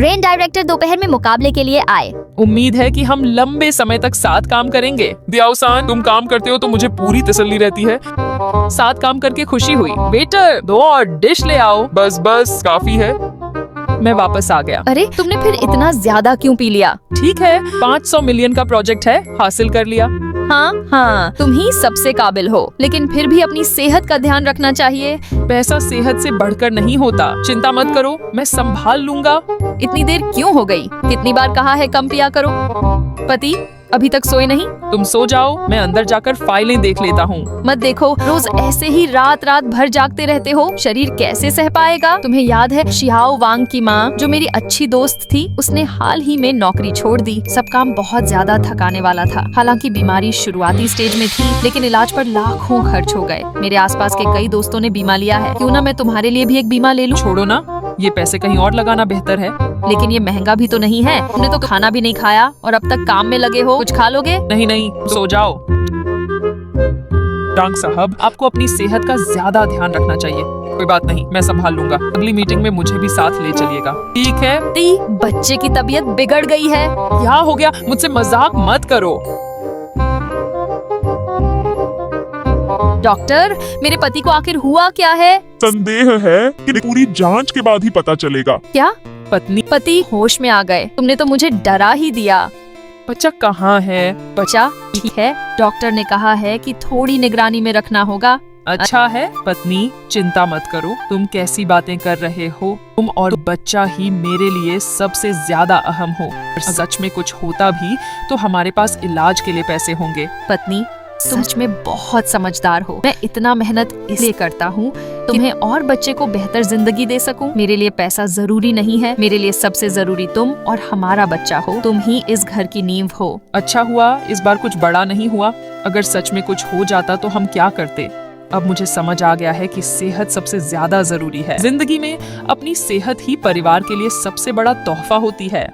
Rain director दोपहर में मुकाबले के लिए आए। उम्मीद है कि हम लंबे समय तक साथ काम करेंगे। दियाओसान, तुम काम करते हो तो मुझे पूरी तसल्ली रहती है। साथ काम करके खुशी हुई। वेटर, 2 और डिश ले आओ। बस काफी है। मैं वापस आ गया। अरे तुमने फिर इतना ज्यादा क्यों पी लिया? ठीक है, 500 मिलियन का प्रोजेक्ट है, हासिल कर लिया। हाँ, तुम ही सबसे काबिल हो, लेकिन फिर भी अपनी सेहत का ध्यान रखना चाहिए। पैसा सेहत से बढ़कर नहीं होता। चिंता मत करो, मैं संभाल लूंगा। इतनी देर क्यों हो गई? कितनी बार कहा है कम पिया करो। पति अभी तक सोए नहीं? तुम सो जाओ, मैं अंदर जाकर फाइलें देख लेता हूँ। मत देखो, रोज ऐसे ही रात रात भर जागते रहते हो, शरीर कैसे सह पाएगा? तुम्हें याद है शियाओ वांग की माँ, जो मेरी अच्छी दोस्त थी, उसने हाल ही में नौकरी छोड़ दी। सब काम बहुत ज्यादा थकाने वाला था। हालांकि बीमारी शुरुआती स्टेज में थी, लेकिन इलाज पर लाखों खर्च हो गए। मेरे आसपास के कई दोस्तों ने बीमा लिया है। क्यों ना मैं तुम्हारे लिए भी एक बीमा ले लूं? छोड़ो ना, ये पैसे कहीं और लगाना बेहतर है। लेकिन ये महंगा भी तो नहीं है। तुमने तो खाना भी नहीं खाया और अब तक काम में लगे हो। कुछ खा लोगे? नहीं, सो जाओ। डांग साहब, आपको अपनी सेहत का ज्यादा ध्यान रखना चाहिए। कोई बात नहीं, मैं संभाल लूंगा। अगली मीटिंग में मुझे भी साथ ले चलिएगा। ठीक है। बच्चे की तबीयत बिगड़ गई है। क्या हो गया? मुझसे मजाक मत करो। डॉक्टर, मेरे पति को आखिर हुआ क्या है? संदेह है कि पूरी जांच के बाद ही पता चलेगा। क्या? पति होश में आ गए। तुमने तो मुझे डरा ही दिया। बच्चा कहाँ है? बच्चा ठीक है, डॉक्टर ने कहा है कि थोड़ी निगरानी में रखना होगा। अच्छा है। पत्नी, चिंता मत करो। तुम कैसी बातें कर रहे हो? तुम और बच्चा ही मेरे लिए सबसे ज्यादा अहम हो। अगर सच में कुछ होता भी तो हमारे पास इलाज के लिए पैसे होंगे। पत्नी, तुम सच में बहुत समझदार हो। मैं इतना मेहनत इसलिए करता हूँ तुम्हें और बच्चे को बेहतर जिंदगी दे सकूं। मेरे लिए पैसा जरूरी नहीं है। मेरे लिए सबसे जरूरी तुम और हमारा बच्चा हो। तुम ही इस घर की नींव हो। अच्छा हुआ इस बार कुछ बड़ा नहीं हुआ। अगर सच में कुछ हो जाता तो हम क्या करते? अब मुझे समझ आ गया है कि सेहत सबसे ज्यादा जरूरी है। जिंदगी में अपनी सेहत ही परिवार के लिए सबसे बड़ा तोहफा होती है।